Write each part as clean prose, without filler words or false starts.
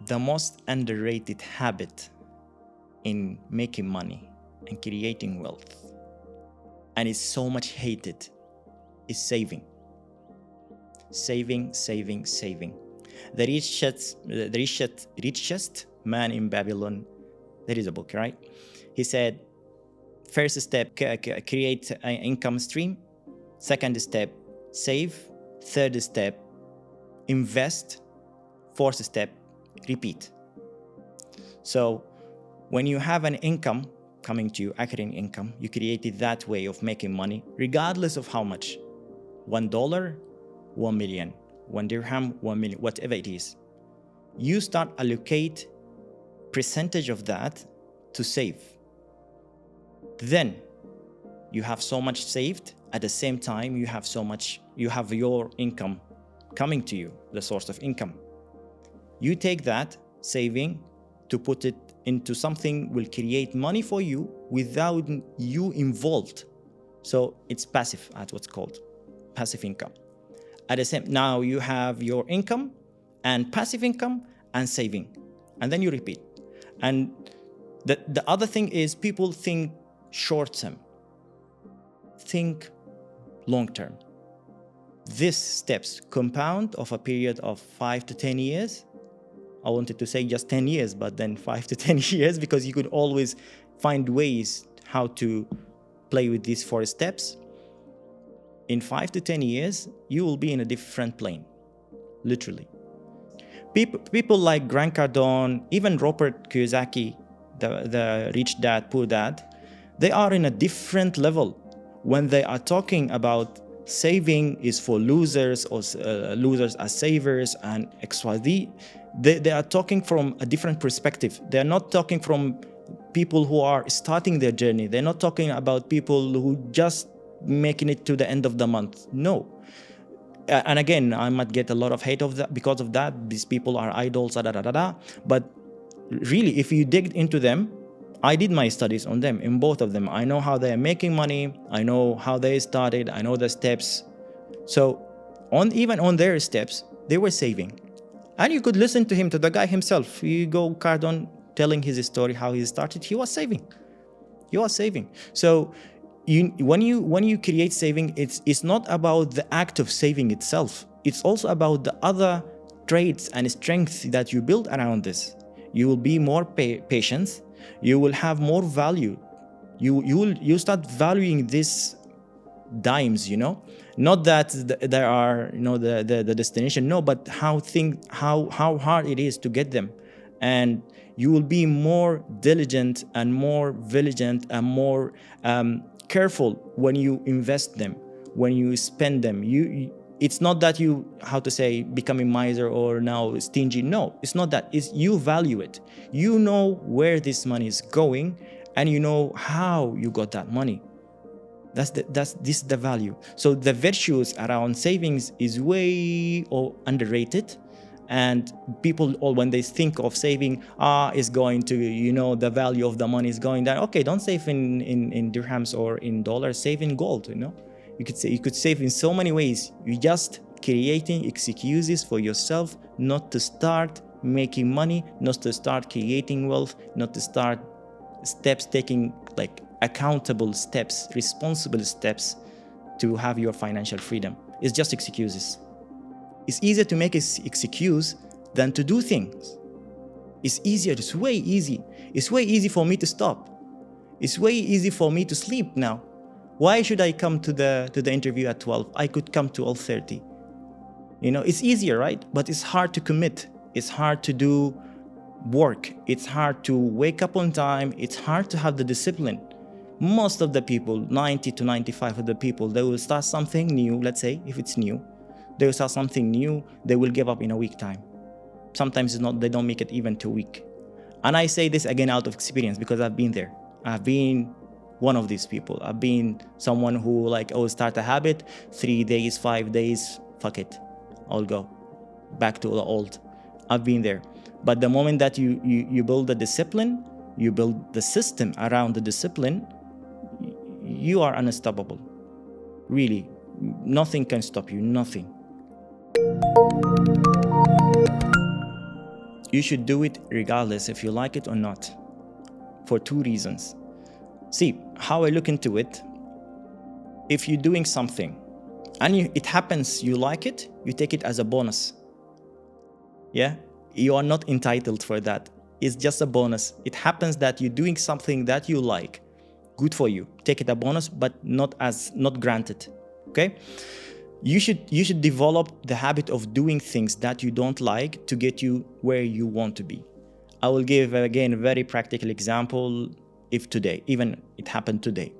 the most underrated habit in making money and creating wealth, and is so much hated, is saving. Saving. The richest man in Babylon, there is a book, right? He said, first step, create an income stream. Second step, save. Third step, invest. Fourth step, repeat. So when you have an income coming to you, accurate income, you created that way of making money, regardless of how much. $1, 1 million, 1 dirham, 1 million, whatever it is. You start allocate percentage of that to save. Then you have so much saved. At the same time, you have your income coming to you, the source of income. You take that saving to put it into something will create money for you without you involved. So it's passive, that's what's called passive income. At the same, now you have your income and passive income and saving, and then you repeat. And the other thing is, people think short term, think long term. These steps compound of a period of 5 to 10 years. I wanted to say just 10 years, but then 5 to 10 years, because you could always find ways how to play with these 4 steps. In 5 to 10 years, you will be in a different plane, literally. People like Grant Cardone, even Robert Kiyosaki, the rich dad, poor dad, they are in a different level when they are talking about saving is for losers, or losers are savers, and XYZ. They are talking from a different perspective. They're not talking from people who are starting their journey. They're not talking about people who just making it to the end of the month. No. And again, I might get a lot of hate of that because of that. These people are idols, but really, if you dig into them, I did my studies on them, in both of them. I know how they are making money. I know how they started. I know the steps. So even on their steps, they were saving. And you could listen to him, to the guy himself. You go Cardone telling his story, how he started, he was saving. So when you create saving, it's not about the act of saving itself. It's also about the other traits and strengths that you build around this. You will be more patient. You will have more value. You start valuing these dimes, not that there are the destination, no, but how hard it is to get them. And you will be more diligent and more vigilant and more careful when you invest them, when you spend them. It's not that you, becoming miser or now stingy. No, it's not that. It's you value it. You know where this money is going, and you know how you got that money. This is the value. So the virtues around savings is way underrated. And people, when they think of saving, is going to, the value of the money is going down. Okay, don't save in dirhams or in dollars. Save in gold. You could save in so many ways. You just creating excuses for yourself not to start making money, not to start creating wealth, not to start taking accountable steps, responsible steps to have your financial freedom. It's just excuses. It's easier to make an excuse than to do things. It's easier. It's way easy. It's way easy for me to stop. It's way easy for me to sleep now. Why should I come to the interview at 12? I could come to 12:30. It's easier, right? But it's hard to commit. It's hard to do work. It's hard to wake up on time. It's hard to have the discipline. Most of the people, 90 to 95 of the people, they will start something new. Let's say if it's new, they will start something new. They will give up in a week time. Sometimes it's not. They don't make it even to a week. And I say this again out of experience because I've been there. I've been one of these people. I've been someone who start a habit, 3 days, 5 days, fuck it, I'll go back to the old. I've been there. But the moment that you build the discipline, you build the system around the discipline, you are unstoppable. Really, nothing can stop you, nothing. you should do it regardless if you like it or not, for two reasons. See, how I look into it, if you're doing something and it happens, you like it, you take it as a bonus. Yeah, you are not entitled for that. It's just a bonus. It happens that you're doing something that you like. Good for you. Take it a bonus, but not granted. Okay? You should develop the habit of doing things that you don't like to get you where you want to be. I will give again a very practical example. If today, even it happened today,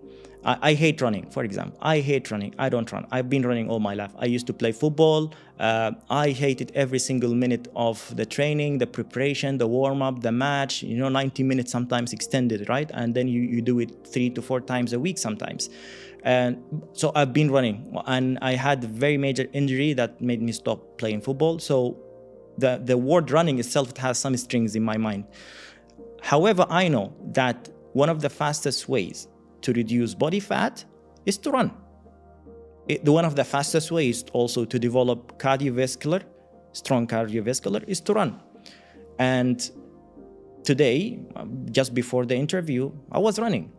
I hate running, for example. I hate running. I don't run. I've been running all my life. I used to play football. I hated every single minute of the training, the preparation, the warm-up, the match, 90 minutes sometimes extended, right? And then you do it 3 to 4 times a week sometimes. And so I've been running, and I had a very major injury that made me stop playing football. So the word running itself has some strings in my mind. However, I know that one of the fastest ways to reduce body fat is to run. One of the fastest ways also to develop strong cardiovascular is to run. And today, just before the interview, I was running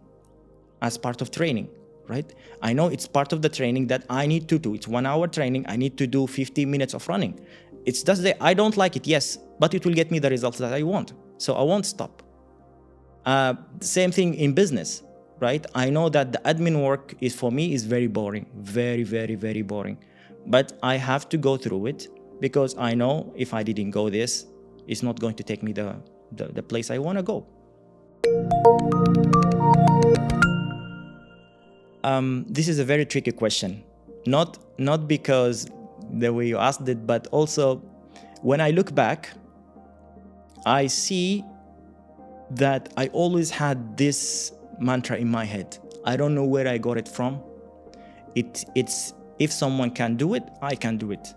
as part of training, right? I know it's part of the training that I need to do. It's 1 hour training. I need to do 50 minutes of running. It's just that I don't like it, yes, but it will get me the results that I want. So I won't stop. Same thing in business, right? I know that the admin work for me is very boring, very, very, very boring. But I have to go through it because I know if I didn't go this, it's not going to take me the place I want to go. This is a very tricky question. Not because the way you asked it, but also when I look back, I see that I always had this mantra in my head. I don't know where I got it from. It's if someone can do it, I can do it.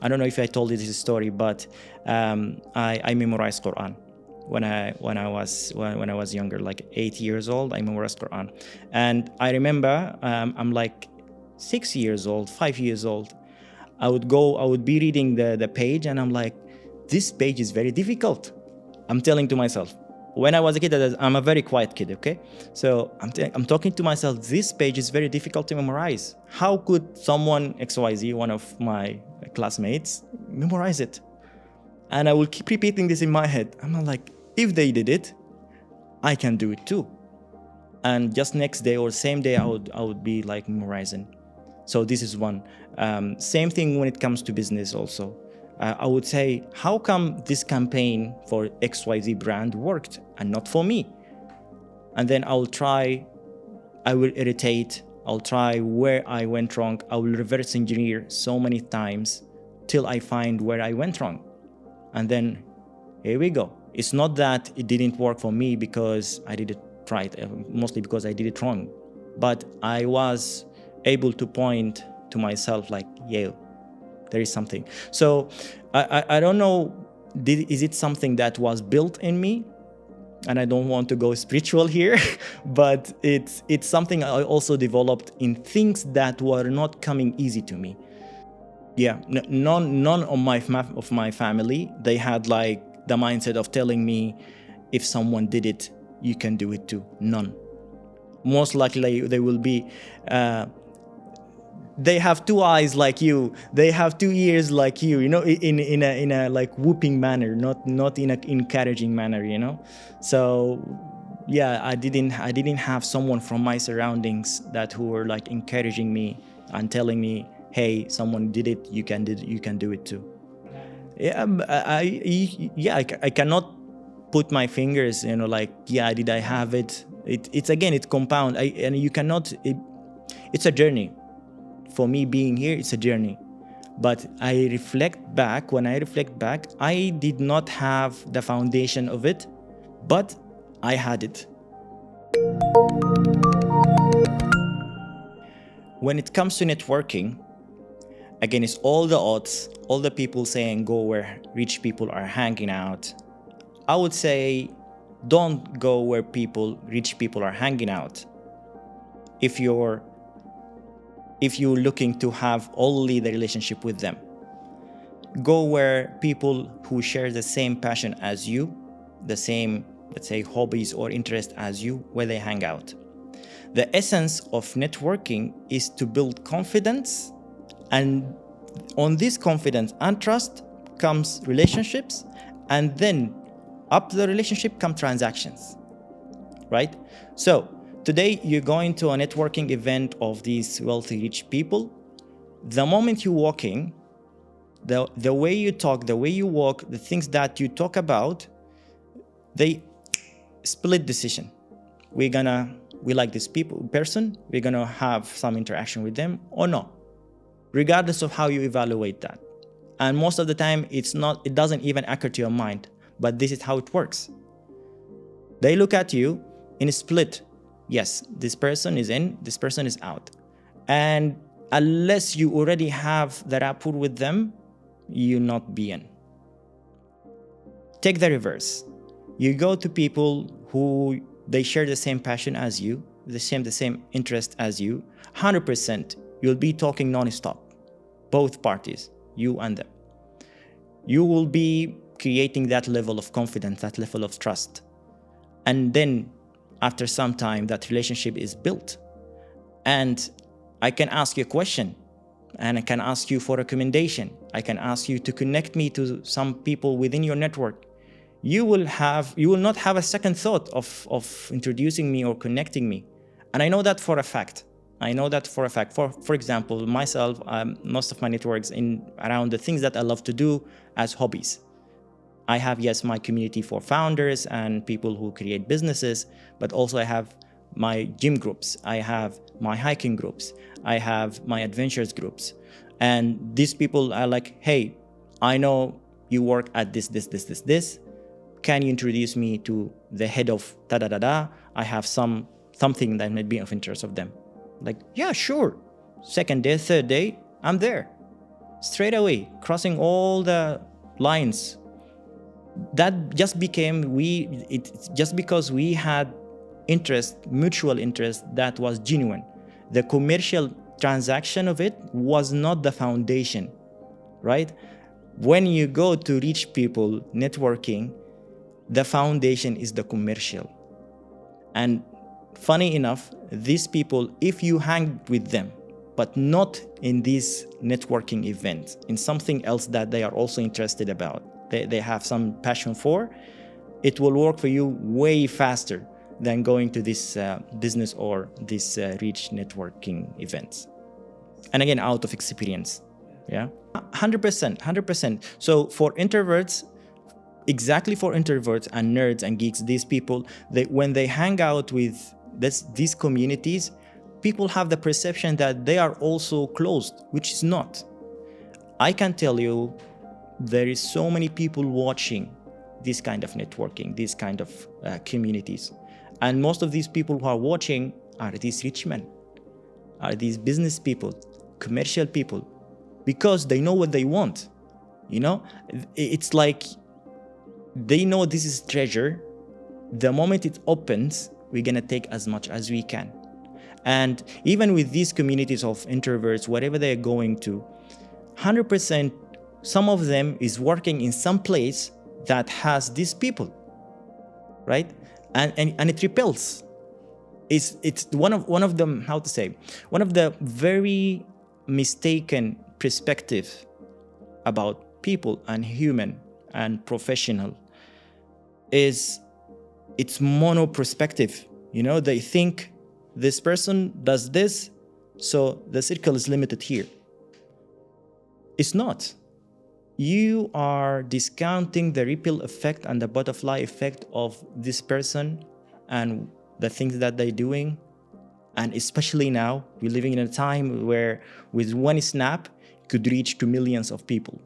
I don't know if I told you this story, but I memorized Quran when I was younger, like 8 years old. I memorized Quran, and I remember I'm like 6 years old, 5 years old. I would be reading the page, and I'm like, this page is very difficult. I'm telling to myself. When I was a kid, I'm a very quiet kid, okay? So I'm talking to myself, this page is very difficult to memorize. How could someone, XYZ, one of my classmates, memorize it? And I will keep repeating this in my head. I'm like, if they did it, I can do it too. And just next day or same day, I would be like memorizing. So this is one. Same thing when it comes to business also. I would say, how come this campaign for XYZ brand worked and not for me? And then I will irritate, I'll try where I went wrong. I will reverse engineer so many times till I find where I went wrong. And then here we go. It's not that it didn't work for me because I did it right, mostly because I did it wrong. But I was able to point to myself like, yeah, there is something. So I don't know, is it something that was built in me? And I don't want to go spiritual here, but it's something I also developed in things that were not coming easy to me. Yeah, none of my family, they had like the mindset of telling me, if someone did it, you can do it too. None. Most likely they will be they have 2 eyes like you, they have 2 ears like you, in a like whooping manner, not in an encouraging manner, So yeah, I didn't have someone from my surroundings who were like encouraging me and telling me, hey, someone did it, you can do it too. Yeah, I cannot put my fingers, like, yeah, did I have it? It's compound. And you cannot. It's a journey. For me, being here, it's a journey. But when I reflect back, I did not have the foundation of it, but I had it. When it comes to networking, again, it's all the odds, all the people saying go where rich people are hanging out. I would say don't go where rich people are hanging out. If you're looking to have only the relationship with them. Go where people who share the same passion as you, the same, let's say, hobbies or interests as you, where they hang out. The essence of networking is to build confidence, and on this confidence and trust comes relationships, and then up the relationship come transactions, right? So today you're going to a networking event of these wealthy, rich people. The moment you walk in, the way you talk, the way you walk, the things that you talk about, they split decision. We like this person, we're gonna have some interaction with them or no, regardless of how you evaluate that. And most of the time it doesn't even occur to your mind, but this is how it works. They look at you in a split. Yes, this person is in, this person is out. And unless you already have the rapport with them, you'll not be in. Take the reverse. You go to people who they share the same passion as you, the same interest as you, 100%, you'll be talking non-stop. Both parties, you and them. You will be creating that level of confidence, that level of trust. And then after some time, that relationship is built. And I can ask you a question, and I can ask you for recommendation. I can ask you to connect me to some people within your network. You will not have a second thought of introducing me or connecting me. And I know that for a fact. For example, myself, most of my networks around the things that I love to do as hobbies. I have, yes, my community for founders and people who create businesses, but also I have my gym groups. I have my hiking groups. I have my adventures groups. And these people are like, hey, I know you work at this. Can you introduce me to the head of da-da-da-da? I have something that might be of interest of them. Like, yeah, sure. Second day, third day, I'm there. Straight away, crossing all the lines. That just just because we had mutual interest that was genuine. The commercial transaction of it was not the foundation, right? When you go to reach people networking, the foundation is the commercial. And funny enough, these people, if you hang with them, but not in these networking events, in something else that they are also interested about, they have some passion for, it will work for you way faster than going to this business or this rich networking events. And again, out of experience, yeah? 100%. So for introverts, exactly for introverts and nerds and geeks, these people, when they hang out with these communities, people have the perception that they are also closed, which is not. I can tell you, there is so many people watching this kind of networking, these kind of communities. And most of these people who are watching are these rich men, are these business people, commercial people, because they know what they want. You know, it's like they know this is treasure. The moment it opens, we're gonna take as much as we can. And even with these communities of introverts, whatever they're going to, 100%, some of them is working in some place that has these people, right? And it repels. It's one of them, how to say, one of the very mistaken perspective about people and human and professional is it's mono perspective. You know, they think this person does this, so the circle is limited here. It's not. You are discounting the ripple effect and the butterfly effect of this person and the things that they're doing. And especially now, we're living in a time where with one snap, it could reach to millions of people.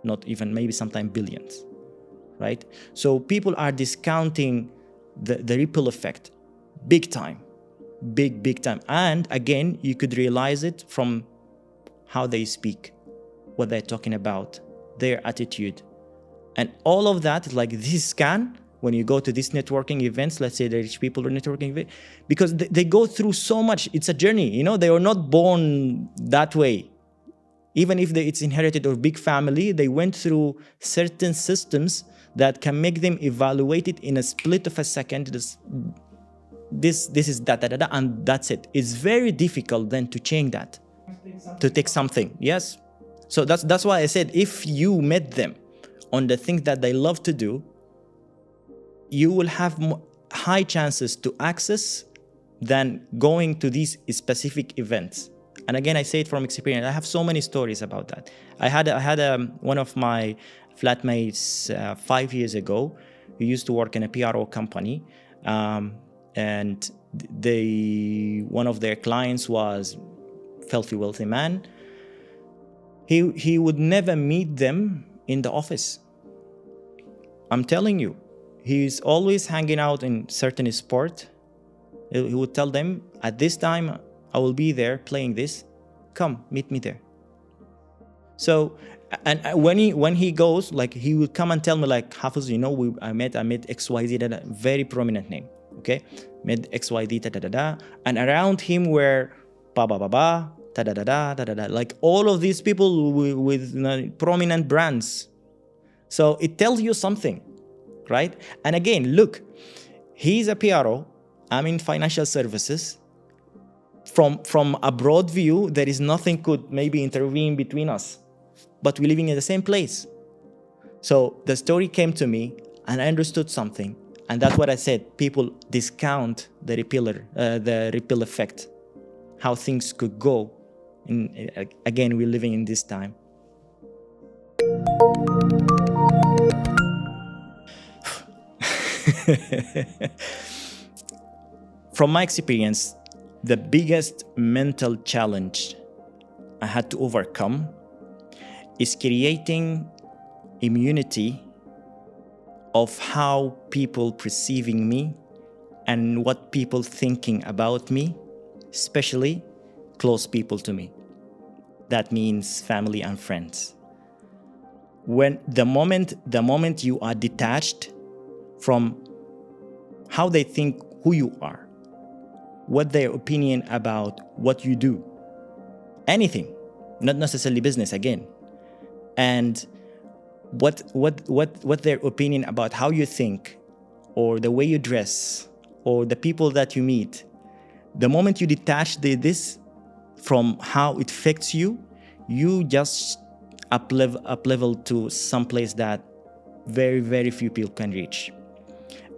Not even, maybe sometimes billions, right? So people are discounting the ripple effect big time, big time. And again, you could realize it from how they speak, what they're talking about, their attitude. And all of that is like this scan when you go to these networking events, let's say the rich people are networking event, because they go through so much. It's a journey, you know, they were not born that way. Even if it's inherited or big family, they went through certain systems that can make them evaluate it in a split of a second. This is that, and that's it. It's very difficult then to change that, to take something. Yes. So that's why I said, if you met them on the things that they love to do, you will have high chances to access than going to these specific events. And again, I say it from experience. I have so many stories about that. I had one of my flatmates 5 years ago who used to work in a PRO company, and one of their clients was filthy wealthy man. He would never meet them in the office. I'm telling you, he's always hanging out in certain sport. He would tell them, at this time, I will be there playing this. Come, meet me there. So, and when he goes, like, he would come and tell me, like, Hafiz, I met XYZ, very prominent name, okay? Met XYZ, and around him were like all of these people with prominent brands. So it tells you something, right? And again, look, he's a PRO, I'm in financial services. From a broad view, there is nothing could maybe intervene between us, but we're living in the same place. So the story came to me and I understood something. And that's what I said. People discount the ripple effect, how things could go. And again, we're living in this time. From my experience, the biggest mental challenge I had to overcome is creating immunity of how people perceiving me and what people thinking about me, especially close people to me. That means family and friends. When the moment you are detached from how they think who you are, what their opinion about what you do, anything, not necessarily business again, and what their opinion about how you think or the way you dress or the people that you meet, the moment you detach this from how it affects you, you just up level to some place that very, very few people can reach.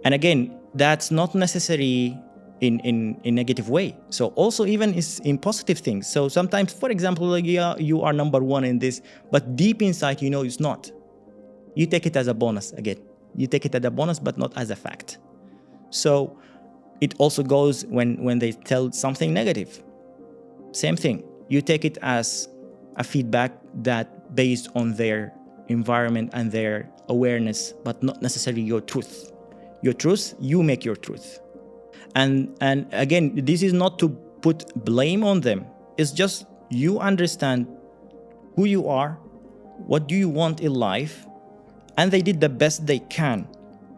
And again, that's not necessary in negative way. So also even is in positive things. So sometimes, for example, like, yeah, you are number one in this, but deep inside, it's not. You take it as a bonus again. You take it as a bonus, but not as a fact. So it also goes when they tell something negative. Same thing. You take it as a feedback that based on their environment and their awareness, but not necessarily your truth. Your truth, you make your truth. And again, this is not to put blame on them. It's just you understand who you are, what do you want in life, and they did the best they can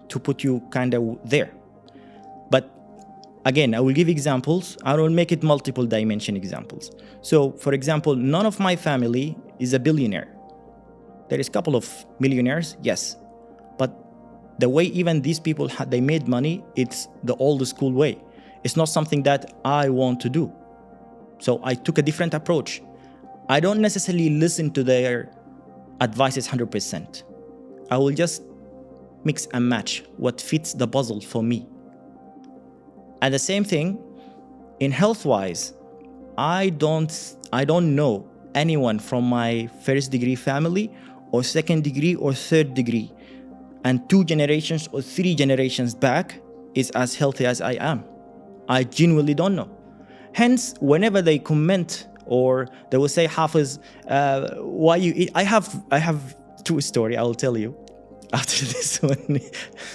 to put you kind of there. But again, I will give examples. I will make it multiple dimension examples. So, for example, none of my family is a billionaire. There is a couple of millionaires, yes. But the way even these people they made money, it's the old school way. It's not something that I want to do. So I took a different approach. I don't necessarily listen to their advices 100%. I will just mix and match what fits the puzzle for me. And the same thing, in health-wise, I don't know anyone from my first degree family or second degree or third degree and 2 generations or 3 generations back is as healthy as I am. I genuinely don't know. Hence, whenever they comment or they will say, Hafiz, why you eat? I have true story, I will tell you after this one.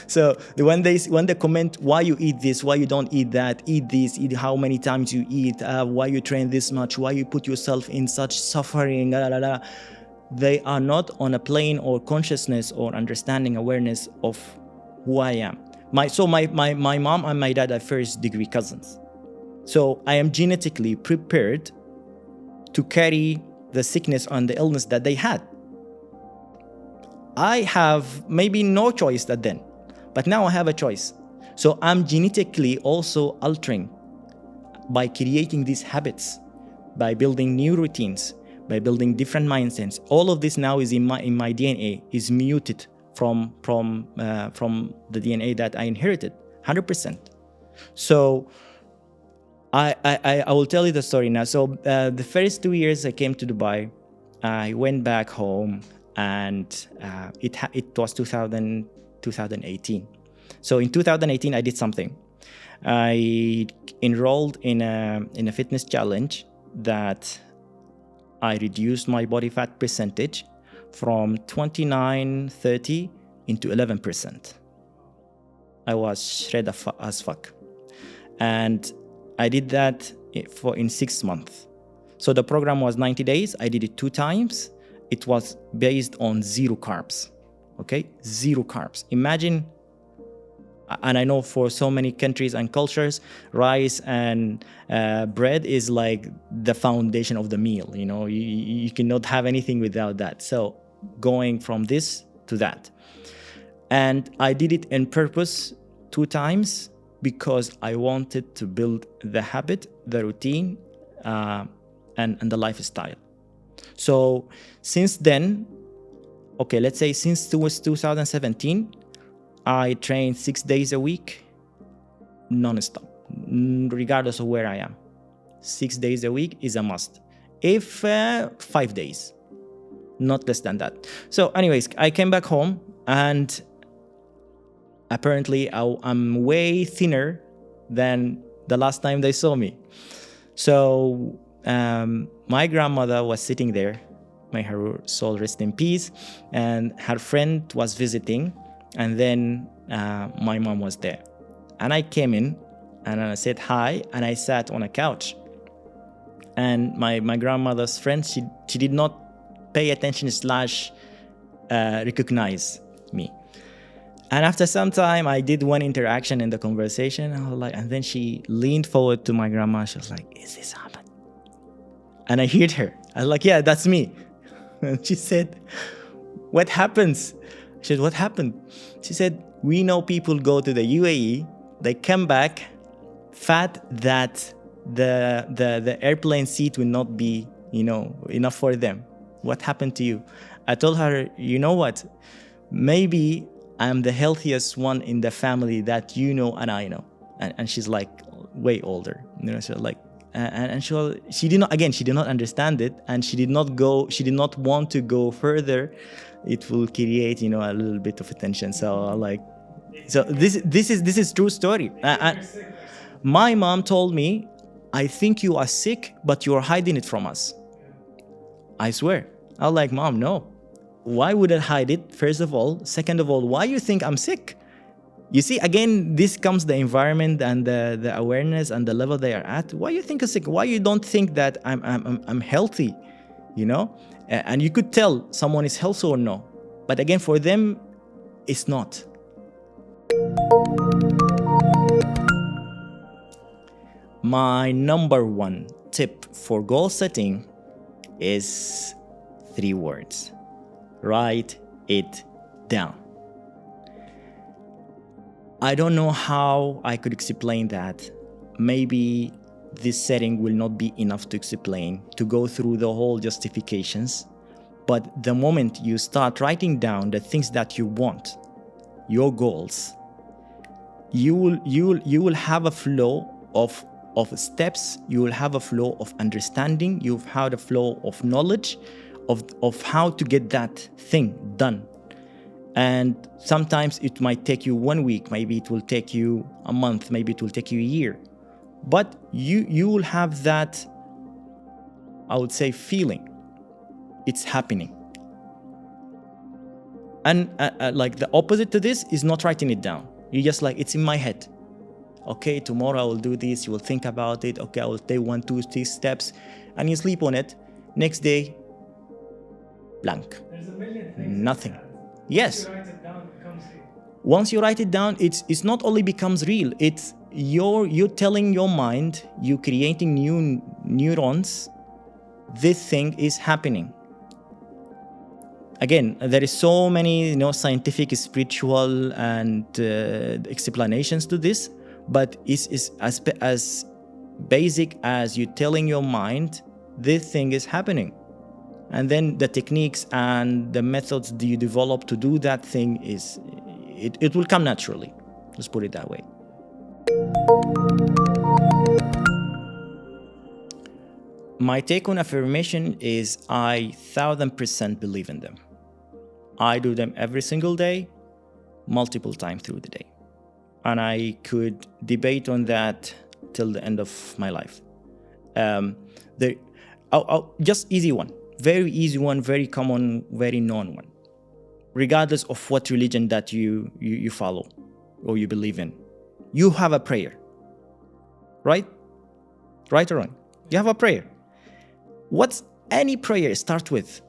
So when they comment, why you eat this, why you don't eat that, eat this, eat how many times you eat, why you train this much, why you put yourself in such suffering, they are not on a plane or consciousness or understanding awareness of who I am. My mom and my dad are first degree cousins. So I am genetically prepared to carry the sickness and the illness that they had. I have maybe no choice that then, but now I have a choice. So I'm genetically also altering by creating these habits, by building new routines, by building different mindsets. All of this now is in my DNA, is muted from the DNA that I inherited, 100%. So I will tell you the story now. So the first 2 years I came to Dubai, I went back home, and it was 2018. So in 2018 I did something. I enrolled in a fitness challenge that I reduced my body fat percentage from 29-30 into 11%. I was shredded as fuck. And I did that in 6 months. So the program was 90 days. I did it 2 times. It was based on 0 carbs. Okay? 0 carbs. Imagine, and I know for so many countries and cultures, rice and bread is like the foundation of the meal. You know, you cannot have anything without that. So going from this to that. And I did it on purpose 2 times because I wanted to build the habit, the routine, and the lifestyle. So since then, okay, let's say since 2017, I train 6 days a week, non-stop, regardless of where I am. 6 days a week is a must. If 5 days, not less than that. So anyways, I came back home, and apparently I'm way thinner than the last time they saw me. So my grandmother was sitting there, may her soul rest in peace, and her friend was visiting, and then my mom was there. And I came in and I said hi, and I sat on a couch. And my grandmother's friend, she did not pay attention / recognize me. And after some time, I did one interaction in the conversation, and then she leaned forward to my grandma. She was like, "Is this Ahmed?" And I heard her. I was like, "Yeah, that's me." And she said, "What happens?" I said, "What happened?" She said, "We know people go to the UAE, they come back fat that the airplane seat will not be, enough for them. What happened to you?" I told her, "You know what? Maybe I'm the healthiest one in the family that you know and I know." And she's like way older, so like, and she did not understand it, and she did not want to go further. It will create, a little bit of attention. So this is true story. My mom told me, "I think you are sick, but you are hiding it from us." I swear. I was like, "Mom, no. Why would I hide it? First of all. Second of all, why you think I'm sick?" You see, again, this comes the environment and the awareness and the level they are at. Why you think I'm sick? Why you don't think that I'm healthy? And you could tell someone is healthy or no. But again, for them, it's not. My number 1 tip for goal setting is 3 words. Write it down. I don't know how I could explain that. Maybe this setting will not be enough to explain, to go through the whole justifications. But the moment you start writing down the things that you want, your goals, you will have a flow of steps. You will have a flow of understanding. You've had a flow of knowledge of how to get that thing done. And sometimes it might take you 1 week, maybe it will take you a month, maybe it will take you a year. But you will have that, I would say, feeling. It's happening. And like the opposite to this is not writing it down. You just like, it's in my head. Okay, tomorrow I will do this. You will think about it. Okay, I will take 1, 2, 3 steps, and you sleep on it. Next day, blank. There's a million things. Nothing. Yes. Once you write it down, it becomes real. Once you write it down, it's not only becomes real. It's you're telling your mind, you creating new neurons this thing is happening. Again, there is so many scientific, spiritual, and explanations to this, but it's as basic as you telling your mind this thing is happening. And then the techniques and the methods that you develop to do that thing it will come naturally. Let's put it that way. My take on affirmation is I 1000% believe in them. I do them every single day, multiple times through the day. And I could debate on that till the end of my life. Just easy one, very easy one, very common, very known one. Regardless of what religion that you follow or you believe in, you have a prayer, right? Right or wrong? You have a prayer. What's any prayer start with?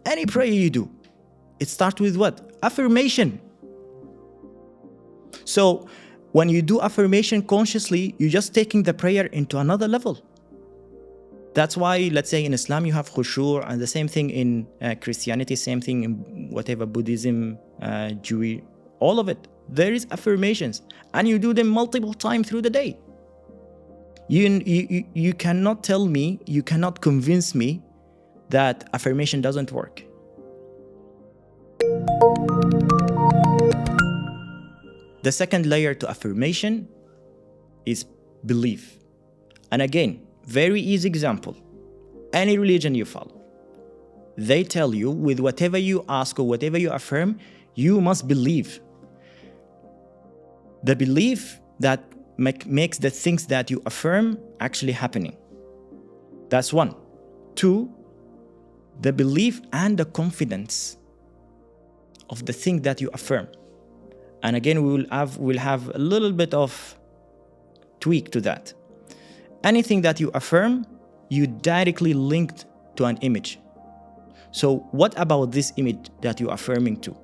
Any prayer you do, it starts with what? Affirmation. So when you do affirmation consciously, you're just taking the prayer into another level. That's why, let's say in Islam, you have khushu', and the same thing in Christianity, same thing in whatever, Buddhism, Jewish, all of it. There is affirmations, and you do them multiple times through the day. You cannot tell me, you cannot convince me that affirmation doesn't work. The second layer to affirmation is belief. And again, very easy example. Any religion you follow, they tell you with whatever you ask or whatever you affirm, you must believe. The belief that makes the things that you affirm actually happening. That's one. Two, the belief and the confidence of the thing that you affirm. And again, we'll have a little bit of tweak to that. Anything that you affirm, you directly linked to an image. So what about this image that you're affirming to?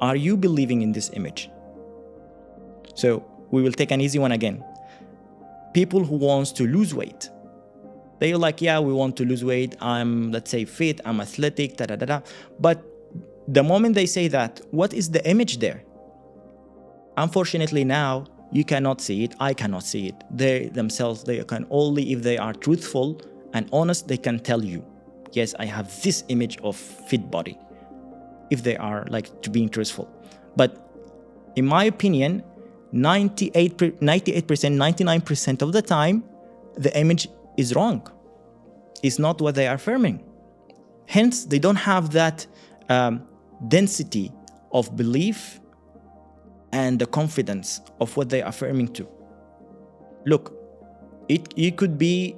Are you believing in this image? So we will take an easy one again. People who wants to lose weight. They're like, yeah, we want to lose weight. I'm, let's say, fit, I'm athletic, da-da-da-da. But the moment they say that, what is the image there? Unfortunately now, you cannot see it, I cannot see it. They themselves, they can only, if they are truthful and honest, they can tell you, yes, I have this image of fit body, if they are like to being truthful. But in my opinion, 98%, 99% of the time, the image is wrong. It's not what they are affirming. Hence, they don't have that density of belief and the confidence of what they are affirming to. Look, you could be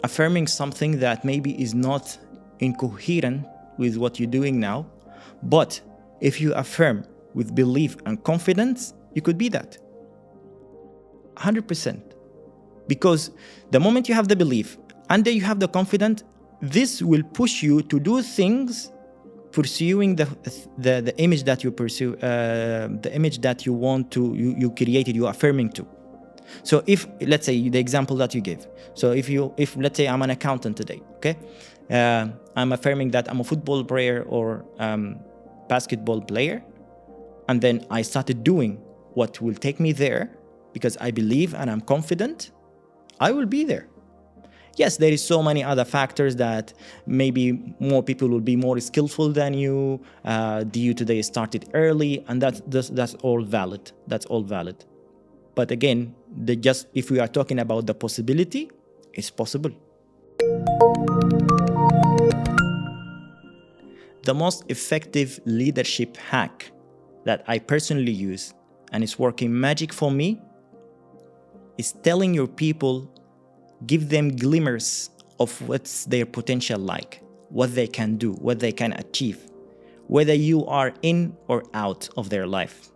affirming something that maybe is not incoherent with what you're doing now, but if you affirm with belief and confidence, you could be that 100%. Because the moment you have the belief and then you have the confidence, this will push you to do things pursuing the image that you pursue, the image that you want to, you created, you affirming to. So if, let's say, the example that you gave. So if let's say I'm an accountant today, okay? I'm affirming that I'm a football player or basketball player. And then I started doing what will take me there because I believe and I'm confident, I will be there. Yes, there is so many other factors that maybe more people will be more skillful than you. You today started early, and that's all valid. That's all valid. But again, if we are talking about the possibility, it's possible. The most effective leadership hack that I personally use, and it's working magic for me, is telling your people, give them glimmers of what's their potential like, what they can do, what they can achieve, whether you are in or out of their life.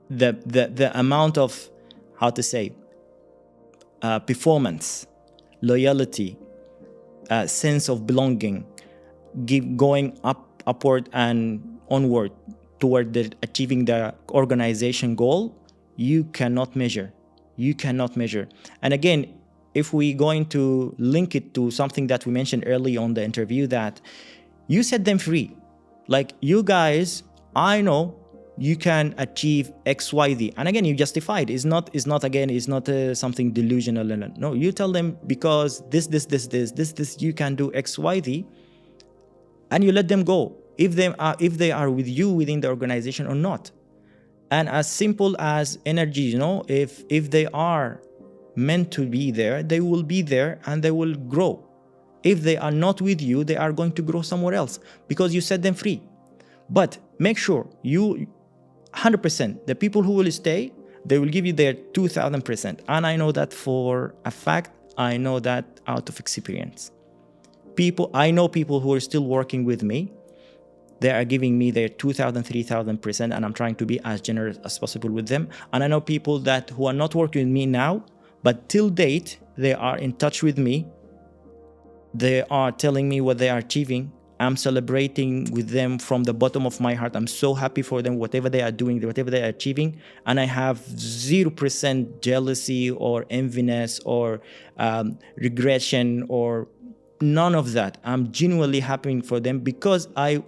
The amount of, performance, loyalty, sense of belonging, going upward and onward toward achieving the organization goal, you cannot measure. You cannot measure. And again, if we going to link it to something that we mentioned early on the interview, that you set them free. Like, you guys, I know you can achieve XYZ. And again, you justify it. It's not something delusional. No, you tell them, because this, you can do XYZ, and you let them go. If they are with you within the organization or not. And as simple as energy, if they are meant to be there, they will be there and they will grow. If they are not with you, they are going to grow somewhere else, because you set them free. But make sure you 100%, the people who will stay, they will give you their 2000%. And I know that for a fact. I know that out of experience. I know people who are still working with me. They are giving me their 2,000, 3,000%, and I'm trying to be as generous as possible with them. And I know people who are not working with me now, but till date, they are in touch with me. They are telling me what they are achieving. I'm celebrating with them from the bottom of my heart. I'm so happy for them, whatever they are doing, whatever they are achieving. And I have 0% jealousy or enviness or regression or none of that. I'm genuinely happy for them, because I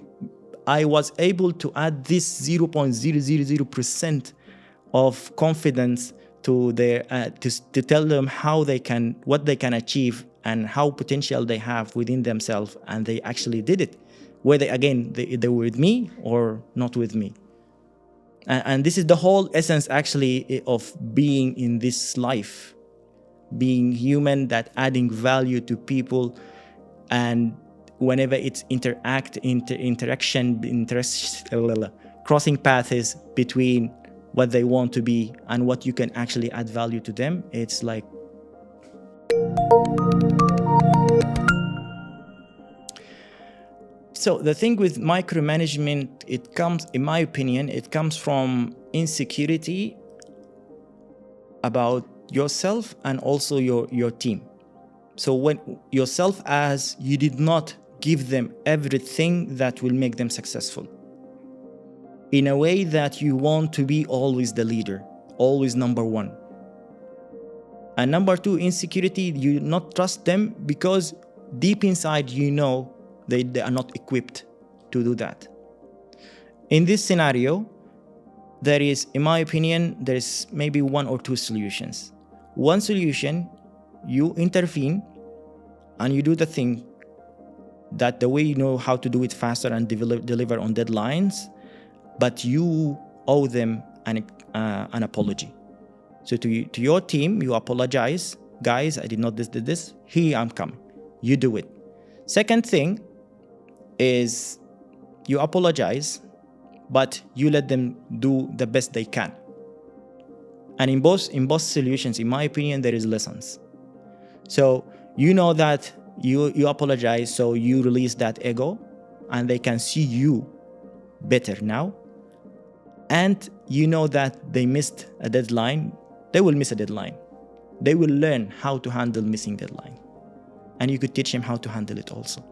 was able to add this 0.000% of confidence to their to tell them what they can achieve and how potential they have within themselves, and they actually did it, whether again they were with me or not with me. And this is the whole essence actually of being in this life, being human, that adding value to people. And whenever it's crossing paths between what they want to be and what you can actually add value to them, it's like. So the thing with micromanagement, in my opinion, it comes from insecurity about yourself and also your team. So when yourself, as you did not give them everything that will make them successful, in a way that you want to be always the leader, always number one. And number two, insecurity, you not trust them, because deep inside they are not equipped to do that. In this scenario, there is, in my opinion, there is maybe one or two solutions. One solution, you intervene and you do the thing that the way you know how to do it faster and deliver on deadlines, but you owe them an apology. So to your team, you apologize. Guys, I did not did this. Here I'm coming. You do it. Second thing is you apologize, but you let them do the best they can. And in both solutions, in my opinion, there is lessons. So you know that you apologize, so you release that ego, and they can see you better now. And you know that they missed a deadline. They will miss a deadline. They will learn how to handle missing deadline. And you could teach them how to handle it also.